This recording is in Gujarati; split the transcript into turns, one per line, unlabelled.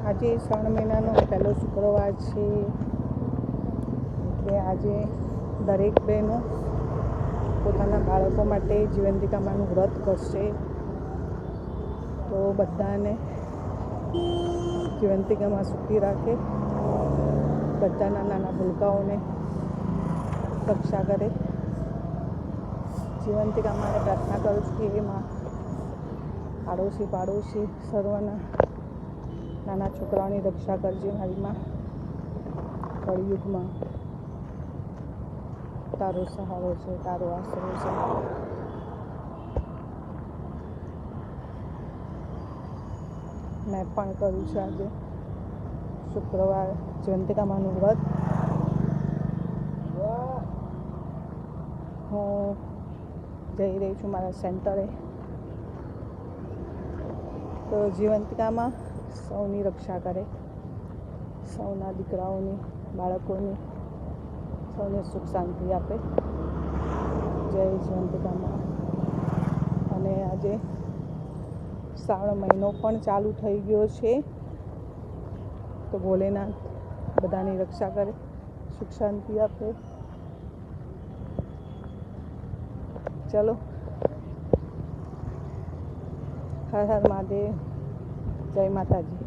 આજે શ્રાવણ મહિનાનો પહેલો શુક્રવાર છે, એટલે આજે દરેક બહેનો પોતાના બાળકો માટે જીવંતિકામાનું વ્રત કરશે. તો બધાને જીવંતિકામાં સુખી રાખે, બધાના નાના ભૂલકાઓને રક્ષા કરે. જીવંતિકામાને પ્રાર્થના કરું છું કે એમાં આડોશી પાડોશી સર્વના નાના છોકરાઓની રક્ષા કરજે મારી માં. કળયુગમાં તારો સહારો છે, તારો આશરો છે. મેં પણ કર્યું છે આજે શુક્રવાર જીવંતિકામાનું વ્રત. હું જઈ રહી છું મારા સેન્ટરે. તો જીવંતિકામાં સૌની રક્ષા કરે, સૌના દીકરાઓની, બાળકોની, સૌને સુખ શાંતિ આપે. જય જીવંતિકામાં. અને આજે શ્રાવણ મહિનો પણ ચાલુ થઈ ગયો છે, તો ભોલેનાથ બધાની રક્ષા કરે, સુખ શાંતિ આપે. ચલો, હર હર મહાદેવ, જય માતાજી.